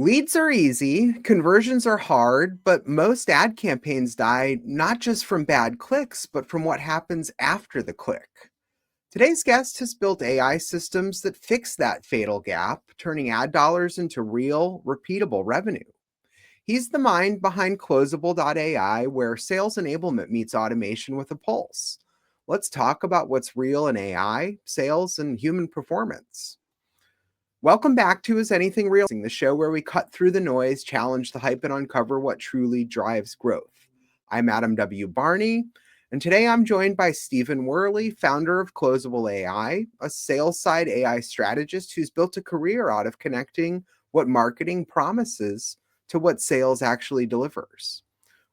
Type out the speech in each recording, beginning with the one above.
Leads are easy, conversions are hard, but most ad campaigns die not just from bad clicks, but from what happens after the click. Today's guest has built AI systems that fix that fatal gap, turning ad dollars into real, repeatable revenue. He's the mind behind Closable.ai, where sales enablement meets automation with a pulse. Let's talk about what's real in AI, sales, and human performance. Welcome back to Is Anything Real, the show where we cut through the noise, challenge the hype, and uncover what truly drives growth. I'm Adam W. Barney, and today I'm joined by Stephen Werley, founder of Closable AI, a sales side AI strategist who's built a career out of connecting what marketing promises to what sales actually delivers.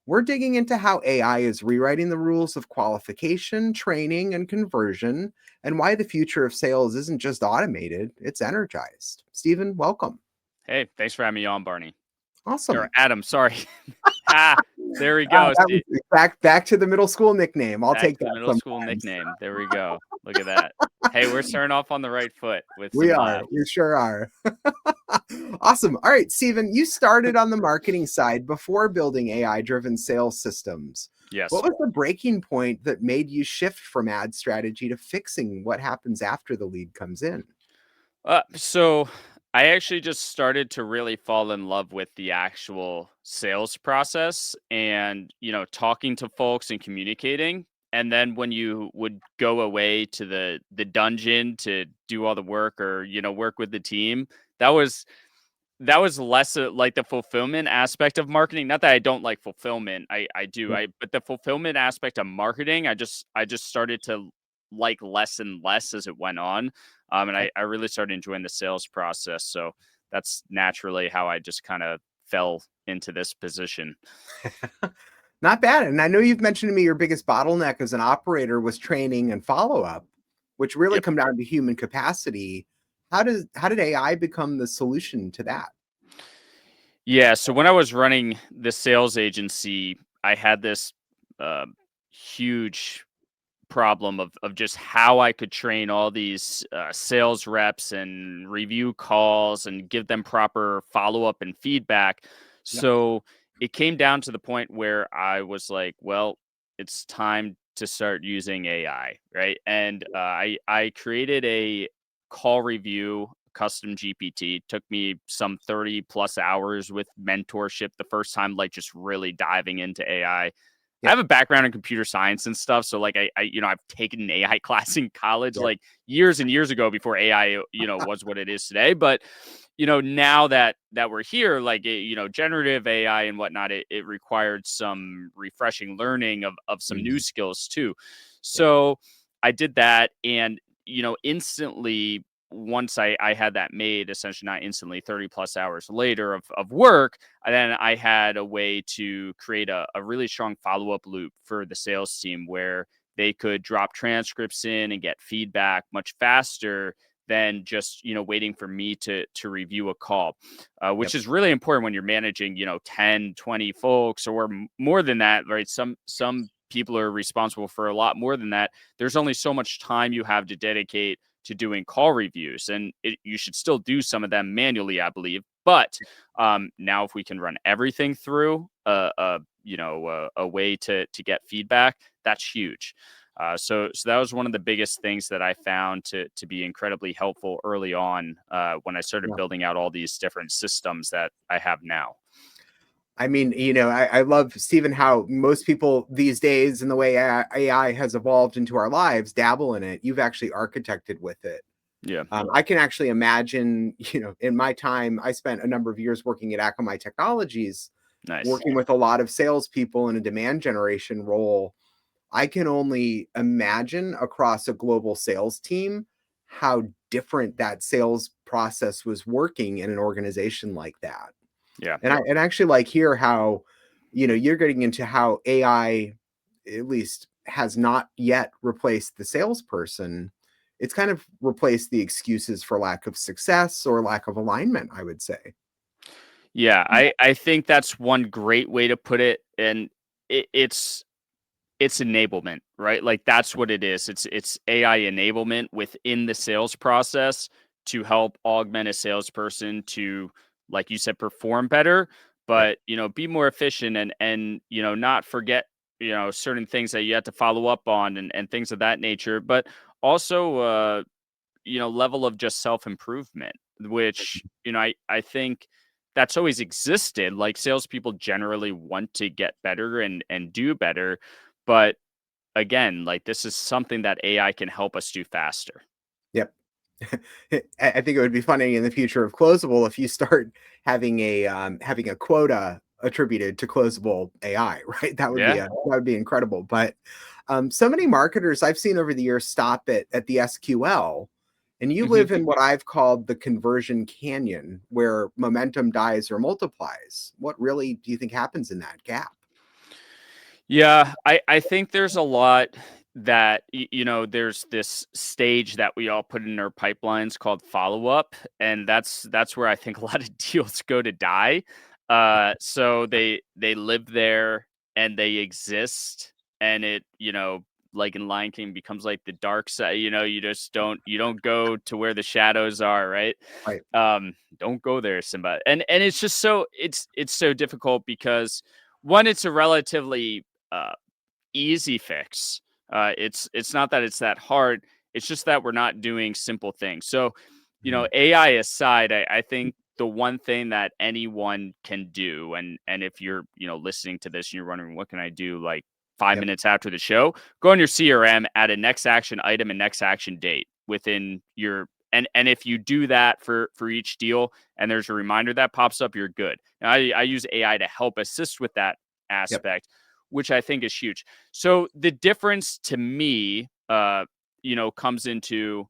We're digging into how AI is rewriting the rules of qualification, training, and conversion, and why the future of sales isn't just automated, it's energized. Stephen, welcome. Hey, thanks for having me on, Barney. Or Awesome. Adam, sorry. Ha, there we go. That was back to the middle school nickname. I'll Back take to the that middle school sometimes. nickname. There we go. Look at that. Hey, we're starting off on the right foot with We some are. We sure are. Awesome. All right, Stephen, you started on the marketing side before building AI-driven sales systems. yes. What was the breaking point that made you shift from ad strategy to fixing what happens after the lead comes in? So I actually just started to really fall in love with the actual sales process and, talking to folks and communicating. And then when you would go away to the dungeon to do all the work or, work with the team, that was less like the fulfillment aspect of marketing. Not that I don't like fulfillment. I do. But the fulfillment aspect of marketing, I just started to like less and less as it went on. And I really started enjoying the sales process. So that's naturally how I just kind of fell into this position. Not bad. And I know you've mentioned to me your biggest bottleneck as an operator was training and follow-up, which really Yep. come down to human capacity. How did AI become the solution to that? Yeah. So when I was running the sales agency, I had this uh, huge problem of just how I could train all these sales reps and review calls and give them proper follow up and feedback. Yep. So it came down to the point where I was like, well, it's time to start using AI, right? And I created a call review custom GPT. Took me some 30 plus hours with mentorship the first time, like just really diving into AI. I Yep. have a background in computer science and stuff, so like I've taken an AI class in college Yep. like years and years ago before AI was what it is today. But now that we're here, like generative AI and whatnot, it required some refreshing learning of some new Mhm. skills too. Yep. So I did that, and instantly once I had that made, essentially not instantly, 30 plus hours later of work, and then I had a way to create a really strong follow up loop for the sales team where they could drop transcripts in and get feedback much faster than just waiting for me to review a call, which Yep. is really important when you're managing 10, 20 folks or more than that, right? Some people are responsible for a lot more than that. There's only so much time you have to dedicate to doing call reviews, and you should still do some of them manually, I believe. But now, if we can run everything through a way to get feedback, that's huge. So that was one of the biggest things that I found to be incredibly helpful early on when I started Yep. building out all these different systems that I have now. I mean, I love, Stephen, how most people these days, in the way AI has evolved into our lives, dabble in it. You've actually architected with it. Yeah, I can actually imagine, in my time, I spent a number of years working at Akamai Technologies, nice. working with a lot of salespeople in a demand generation role. I can only imagine across a global sales team how different that sales process was working in an organization like that. Yeah. And I actually like hear how, you're getting into how AI, at least, has not yet replaced the salesperson. It's kind of replaced the excuses for lack of success or lack of alignment, I would say. Yeah, I think that's one great way to put it, and it's enablement, right? Like that's what it is. It's AI enablement within the sales process to help augment a salesperson to like you said, perform better, Right. but, be more efficient and, not forget, certain things that you have to follow up on and things of that nature. But also, level of just self-improvement, which, I think that's always existed. Like salespeople generally want to get better and do better. But again, like this is something that AI can help us do faster. Yep. I think it would be funny in the future of Closable if you start having a quota attributed to Closable AI, right? Yeah. That would be incredible. But so many marketers I've seen over the years stop at the SQL, and you Mhm. live in what I've called the conversion canyon, where momentum dies or multiplies. What really do you think happens in that gap? Yeah, I think there's a lot that there's this stage that we all put in our pipelines called follow up, and that's where I think a lot of deals go to die. So they live there and they exist, and it like in Lion King becomes like the dark side. You don't go to where the shadows are, right? Right, Don't go there, Simba. And it's just it's so difficult because one, it's a relatively uh, easy fix. It's not that it's that hard. It's just that we're not doing simple things. So, mhm, AI aside, I think the one thing that anyone can do, and if you're listening to this and you're wondering what can I do, like five yep, minutes after the show, go on your CRM, add a next action item and next action date within your and if you do that for each deal and there's a reminder that pops up, you're good. Now, I use AI to help assist with that yep, aspect, which I think is huge. So the difference to me, comes into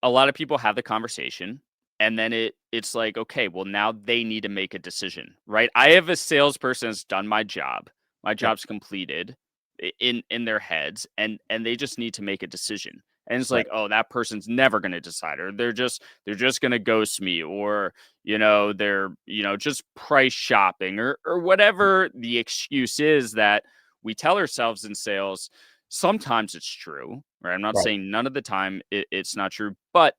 a lot of people have the conversation and then it's like, okay, well now they need to make a decision, right? I have a salesperson that's done my job. My yep, job's completed in their heads and they just need to make a decision. And it's right, like, oh, that person's never going to decide or they're just going to ghost me or they're just price shopping or whatever the excuse is that we tell ourselves in sales. Sometimes it's true, right? I'm not right, saying none of the time it's not true, but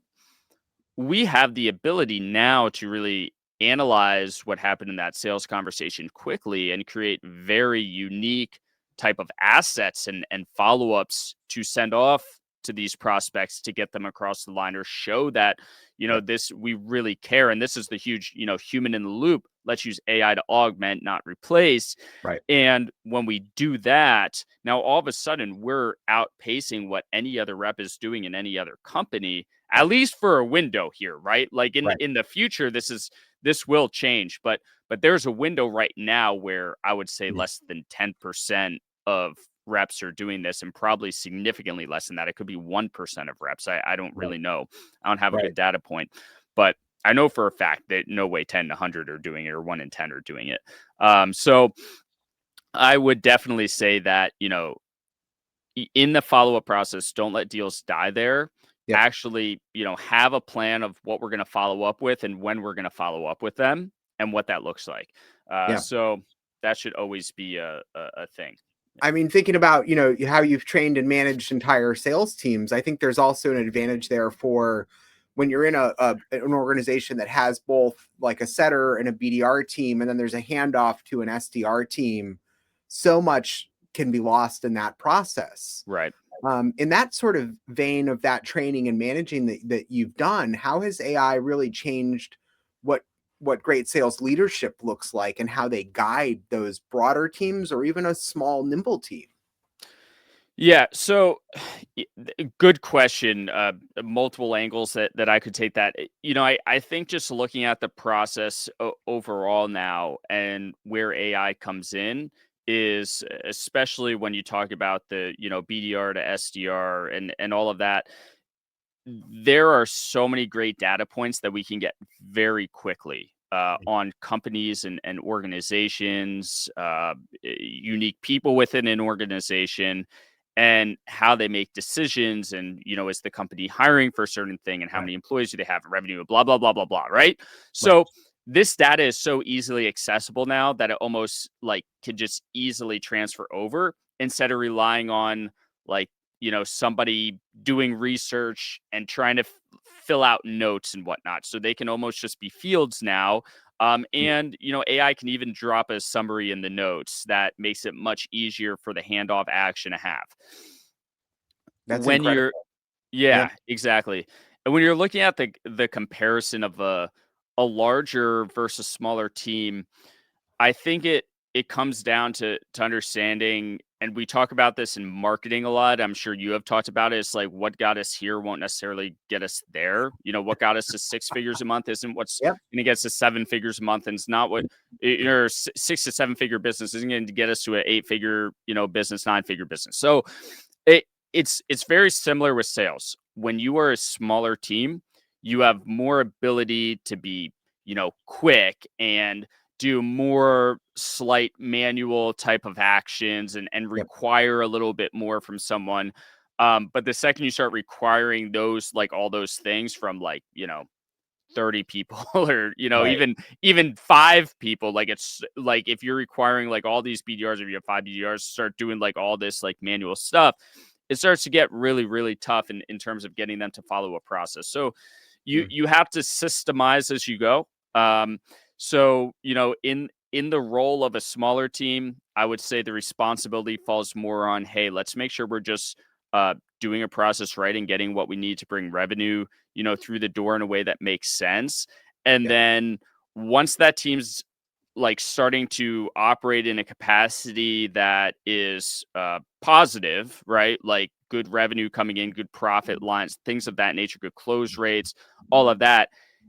we have the ability now to really analyze what happened in that sales conversation quickly and create very unique type of assets and follow-ups to send off to these prospects to get them across the line or show that yep, this we really care. And this is the huge human in the loop. Let's use AI to augment, not replace. right, And when we do that, now all of a sudden we're outpacing what any other rep is doing in any other company, at yep, least for a window here, right? Like in right, in the future, this will change, but there's a window right now where I would say mhm, less than 10% of reps are doing this, and probably significantly less than that. It could be 1% of reps. I don't right, really know. I don't have a right, good data point, but I know for a fact that no way 10 to 100 are doing it or 1 in 10 are doing it. So I would definitely say that, in the follow-up process, don't let deals die there. yep, Actually, have a plan of what we're going to follow up with and when we're going to follow up with them and what that looks like. yeah. So that should always be a thing. I mean, thinking about, how you've trained and managed entire sales teams, I think there's also an advantage there for when you're in an organization that has both like a setter and a BDR team, and then there's a handoff to an SDR team. So much can be lost in that process. Right. In that sort of vein of that training and managing that you've done, how has AI really changed what what great sales leadership looks like and how they guide those broader teams or even a small nimble team? Yeah. So, good question. Multiple angles that I could take that. I think just looking at the process overall now and where AI comes in is especially when you talk about the BDR to SDR and all of that. There are so many great data points that we can get very quickly on companies and organizations, unique people within an organization, and how they make decisions. And, is the company hiring for a certain thing? And how Right, many employees do they have? Revenue, blah, blah, blah, blah, blah. Right. right, So, this data is so easily accessible now that it almost like can just easily transfer over instead of relying on like somebody doing research and trying to fill out notes and whatnot. So they can almost just be fields now. And AI can even drop a summary in the notes that makes it much easier for the handoff action to have. That's When incredible. you're Yeah. Yeah, exactly. And when you're looking at the comparison of a larger versus smaller team, I think it comes down to understanding, and we talk about this in marketing a lot. I'm sure you have talked about it. It's like what got us here won't necessarily get us there. What got us to six figures a month isn't what's Yep. going to get us to seven figures a month, and it's not what your 6 to 7 figure business isn't going to get us to an 8 figure business, 9 figure business. So it it's very similar with sales. When you are a smaller team, you have more ability to be quick and do more slight manual type of actions and Yep. require a little bit more from someone. But the second you start requiring those, like all those things from 30 people or Right. even 5 people, like it's like if you're requiring like all these BDRs, if you have 5 BDRs, start doing like all this like manual stuff, it starts to get really, really tough in terms of getting them to follow a process. So Mm. you have to systemize as you go. So in the role of a smaller team, I would say the responsibility falls more on, hey, let's make sure we're just doing a process right and getting what we need to bring revenue through the door in a way that makes sense. And Yep. then once that team's like starting to operate in a capacity that is positive, right? Like good revenue coming in, good profit lines, things of that nature, good close rates, all of that.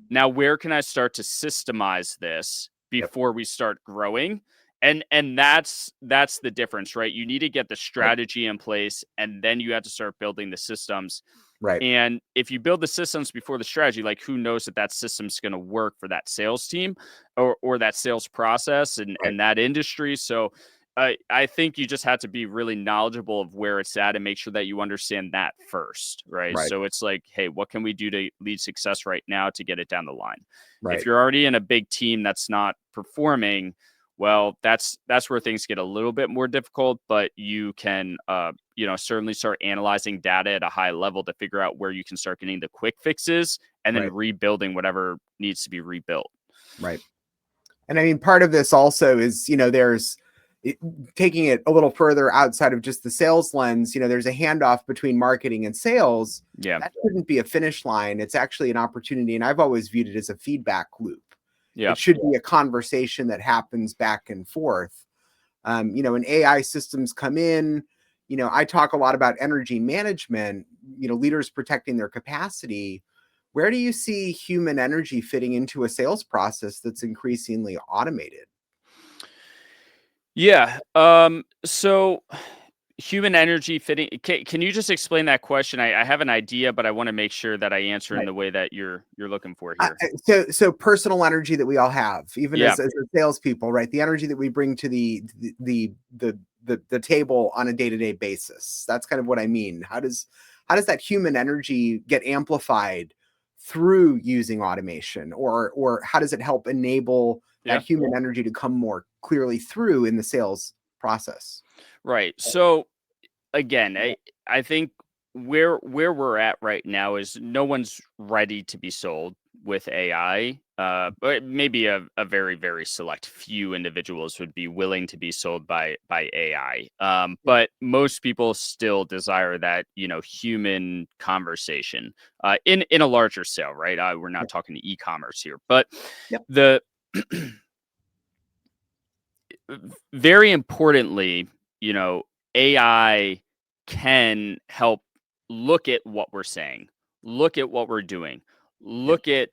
Now, where can I start to systemize this Yep. before we start growing? And that's the difference, right? You need to get the Right. strategy in place, and then you have to start building the systems. Right. And if you build the systems before the strategy, like who knows that that system's going to work for that sales team or that sales process Right. and that industry. So I think you just have to be really knowledgeable of where it's at and make sure that you understand that first, right? Right. So it's like, hey, what can we do to lead success right now to get it down the line? If Right. you're already in a big team that's not performing, well, that's where things get a little bit more difficult, but you can certainly start analyzing data at a high level to figure out where you can start getting the quick fixes and then Right. rebuilding whatever needs to be rebuilt. Right. And I mean, part of this also is, there's it, taking it a little further outside of just the sales lens, there's a handoff between marketing and sales. Yeah. That shouldn't be a finish line. It's actually an opportunity. And I've always viewed it as a feedback loop. Yeah. It should be a conversation that happens back and forth. When AI systems come in, I talk a lot about energy management, leaders protecting their capacity. Where do you see human energy fitting into a sales process that's increasingly automated? Yeah. So human energy fitting. Can you just explain that question? I have an idea, but I want to make sure that I answer in Right. the way that you're looking for here. So personal energy that we all have, even Yeah. as salespeople, right? The energy that we bring to the table on a day-to-day basis. That's kind of what I mean. How does that human energy get amplified through using automation, or how does it help enable that Yeah. human energy to come more clearly through in the sales process? Right. So again, I think where we're at right now is no one's ready to be sold with AI. But maybe a very, very select few individuals would be willing to be sold by AI. But most people still desire that human conversation in a larger sale, right? We're not Yep. talking e-commerce here, but Yep. the very importantly, AI can help look at what we're saying, look at what we're doing, Yep. look at,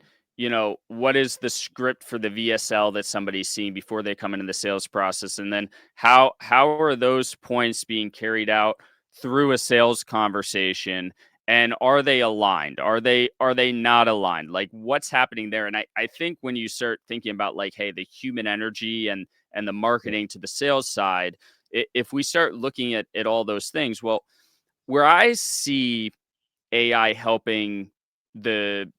what is the script for the VSL that somebody's seeing before they come into the sales process. And then how are those points being carried out through a sales conversation? And are they aligned? Are they not aligned? Like what's happening there? And I think when you start thinking about like, hey, the human energy and the Yep. marketing to the sales side, if we start looking at all those things, well, where I see AI helping the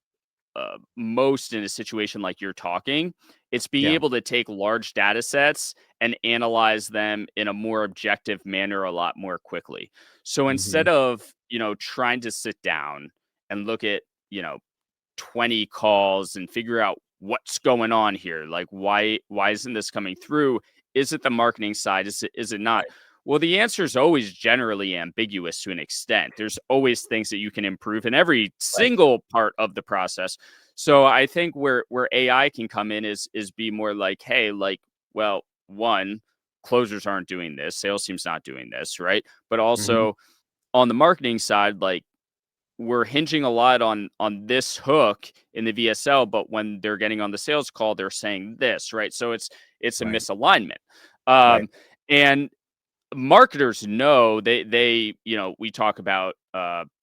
most in a situation like you're talking. It's being Yeah. able to take large data sets and analyze them in a more objective manner a lot more quickly. So Hmm. instead of, trying to sit down and look at, 20 calls and figure out what's going on here, like why isn't this coming through? Is it the marketing side? Is it not? Right. Well, the answer is always generally ambiguous to an extent. There's always things that you can improve in every Right. single part of the process. So I think where AI can come in is be more like, hey, like, well, one, closers aren't doing this, sales team's not doing this, right? But Hmm. also on the marketing side, like, we're hinging a lot on this hook in the VSL, but when they're getting on the sales call, they're saying this, right? So it's a Right. misalignment. Right. And marketers know, we talk about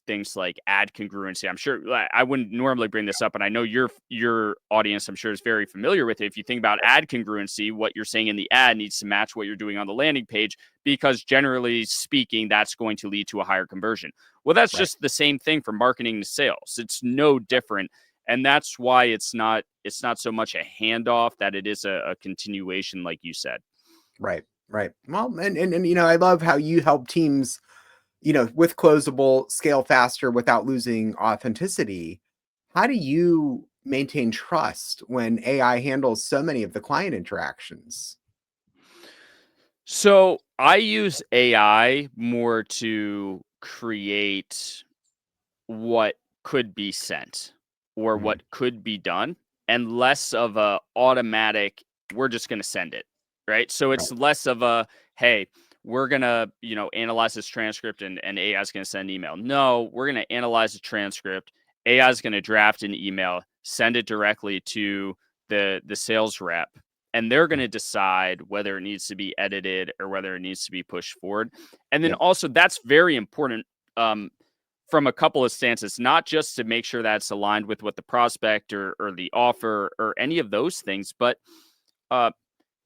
things like ad congruency. I'm sure I wouldn't normally bring this up, and I know your audience, I'm sure, is very familiar with it. If you think about ad congruency, what you're saying in the ad needs to match what you're doing on the landing page, because generally speaking, that's going to lead to a higher conversion. Well, that's Right. just the same thing for marketing to sales. It's no different. And that's why it's not so much a handoff, that it is a continuation, like you said. Right. Right. Well, and I love how you help teams, with Closable scale faster without losing authenticity. How do you maintain trust when AI handles so many of the client interactions? So I use AI more to create what could be sent or Mhm. what could be done, and less of a automatic, we're just going to send it, right? So Right. it's less of a, hey, we're going to, analyze this transcript, and AI is going to send an email. No, we're going to analyze the transcript. AI is going to draft an email, send it directly to the sales rep, and they're going to decide whether it needs to be edited or whether it needs to be pushed forward. And then Yep. also, that's very important, um, from a couple of stances, not just to make sure that's aligned with what the prospect or the offer or any of those things, but uh,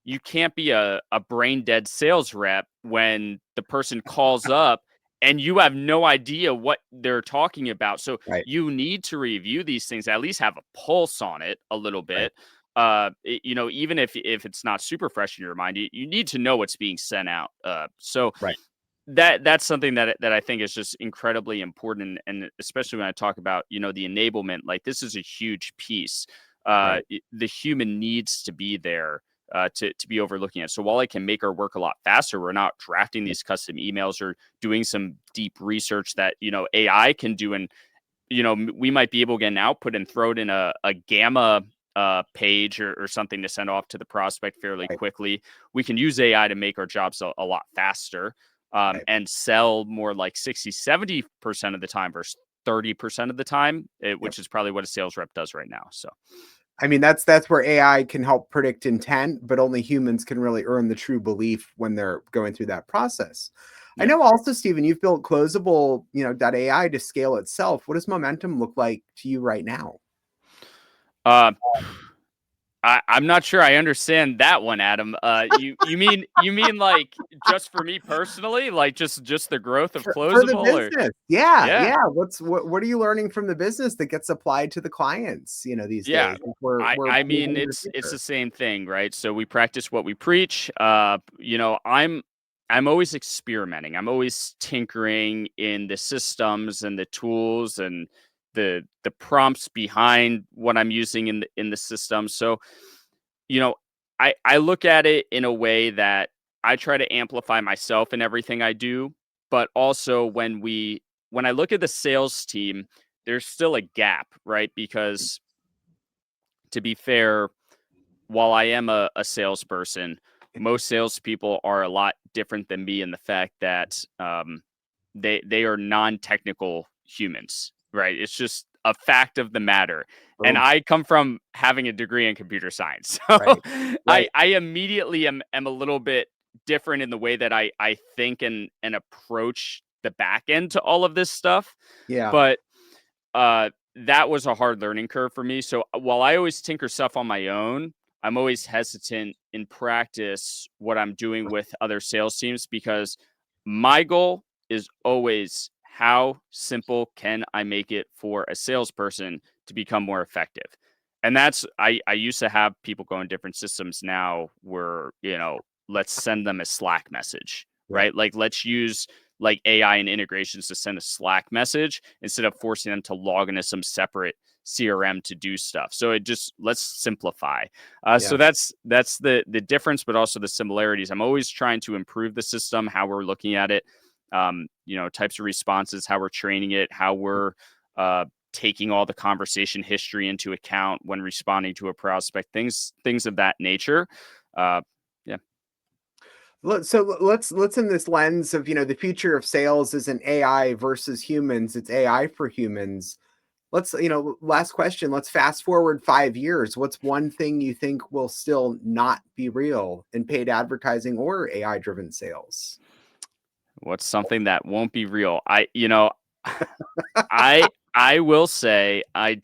you can't be a brain dead sales rep when the person calls up and you have no idea what they're talking about. So Right. you need to review these things, at least have a pulse on it a little Right. bit. Even if it's not super fresh in your mind, you need to know what's being sent out. So Right. that's something that I think is just incredibly important, and especially when I talk about, the enablement, like, this is a huge piece. Right. The human needs to be there, to be overlooking it. So while it can make our work a lot faster, we're not drafting Yep. these custom emails or doing some deep research that, AI can do. And we might be able to get an output and throw it in a gamma page or something to send off to the prospect fairly Right. quickly. We can use AI to make our jobs a lot faster, Right. and sell more like 60-70% of the time versus 30% of the time, Yep. which is probably what a sales rep does right now. So, I mean, that's where AI can help predict intent, but only humans can really earn the true belief when they're going through that process. I yeah. know also, Stephen, you've built Closable, .ai to scale itself. What does momentum look like to you right now? Uh, I'm not sure I understand that one, Adam. You mean like just for me personally, like just the growth of For the Closable, or business. Yeah, yeah. yeah. What are you learning from the business that gets applied to the clients, these Yeah. days? Like, we're I moving mean, into the it's future. the same thing, right? So we practice what we preach. I'm always experimenting. I'm always tinkering in the systems and the tools and the prompts behind what I'm using in the system. So, you know, I look at it in a way that I try to amplify myself in everything I do, but also when I look at the sales team, there's still a gap, right? Because, to be fair, while I am a salesperson, most salespeople are a lot different than me in the fact that, they are non-technical humans, right? It's just a fact of the matter. And Boom. I come from having a degree in computer science, so Right. Right. I immediately am a little bit different in the way that I think and approach the back end to all of this stuff. Yeah. But that was a hard learning curve for me. So while I always tinker stuff on my own, I'm always hesitant in practice what I'm doing with other sales teams, because my goal is always how simple can I make it for a salesperson to become more effective? And that's I used to have people go in different systems. Now where, let's send them a Slack message, Yeah. right? Like let's use like AI and integrations to send a Slack message instead of forcing them to log into some separate CRM to do stuff. So it just let's simplify. So Yeah. that's the difference, but also the similarities. I'm always trying to improve the system, how we're looking at it, types of responses, how we're training it, how we're uh, taking all the conversation history into account when responding to a prospect, things of that nature. Uh, yeah, So let's in this lens of, the future of sales isn't AI versus humans, it's AI for humans. Let's, last question. Let's fast forward 5 years. What's one thing you think will still not be real in paid advertising or AI driven sales? what's something that won't be real? I will say I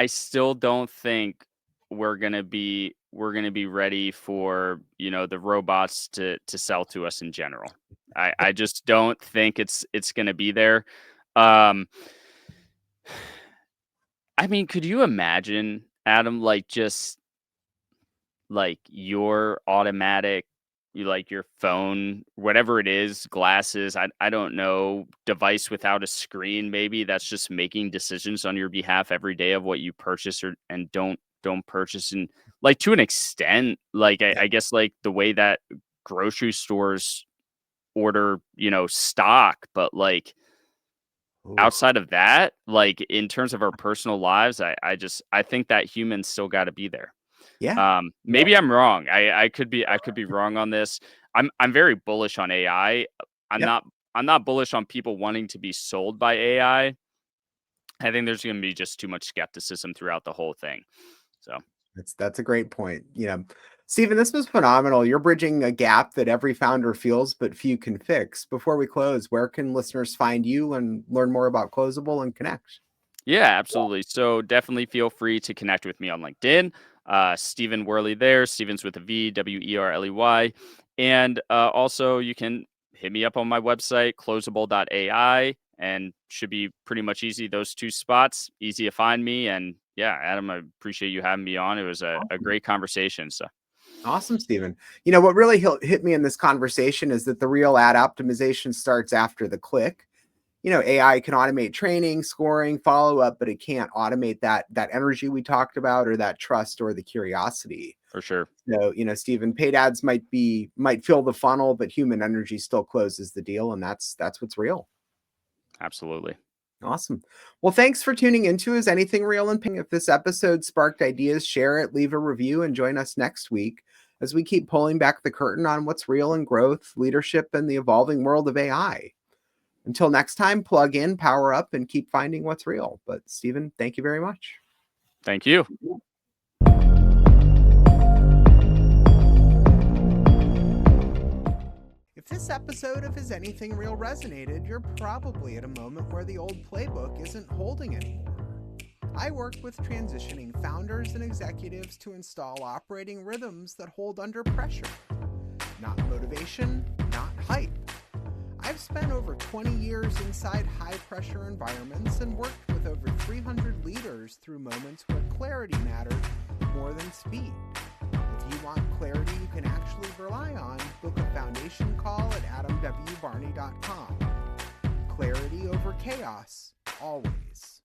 still don't think we're gonna be ready for, the robots to sell to us in general. I just don't think it's gonna be there. Um, I mean, could you imagine, Adam, like just like your automatic like your phone, whatever it is, glasses, I don't know, device without a screen maybe that's just making decisions on your behalf every day of what you purchase or and don't purchase, and like to an extent, like I guess like the way that grocery stores order, stock, but like Ooh. outside of that, like in terms of our personal lives, I think that humans still got to be there. Yeah. Yeah. Maybe I'm wrong. I could be wrong on this. I'm very bullish on AI. I'm Yep. not I'm not bullish on people wanting to be sold by AI. I think there's going to be just too much skepticism throughout the whole thing. So, That's a great point. Stephen, this was phenomenal. You're bridging a gap that every founder feels, but few can fix. Before we close, where can listeners find you and learn more about Closable and connect? yeah, absolutely. So definitely feel free to connect with me on LinkedIn. Stephen Werley there. Stevens with a V, Werley. And also you can hit me up on my website, closable.ai, and should be pretty much easy. Those two spots, easy to find me. And yeah, Adam, I appreciate you having me on. It was a Awesome. great conversation. So Awesome, Stephen. What really hit me in this conversation is that the real ad optimization starts after the click. AI can automate training, scoring, follow up, but it can't automate that energy we talked about or that trust or the curiosity. for sure. So, Stephen, paid ads might fill the funnel, but human energy still closes the deal, and that's what's real. Absolutely. Awesome. Well, thanks for tuning into Is Anything Real and Ping. If this episode sparked ideas, share it, leave a review, and join us next week as we keep pulling back the curtain on what's real in growth, leadership, and the evolving world of AI. Until next time, plug in, power up, and keep finding what's real. But Stephen, thank you very much. Thank you. If this episode of Is Anything Real resonated, you're probably at a moment where the old playbook isn't holding anymore. I work with transitioning founders and executives to install operating rhythms that hold under pressure. Not motivation, not hype. I've spent over 20 years inside high-pressure environments and worked with over 300 leaders through moments where clarity mattered more than speed. If you want clarity you can actually rely on, book a foundation call at adamwbarney.com. Clarity over chaos, always.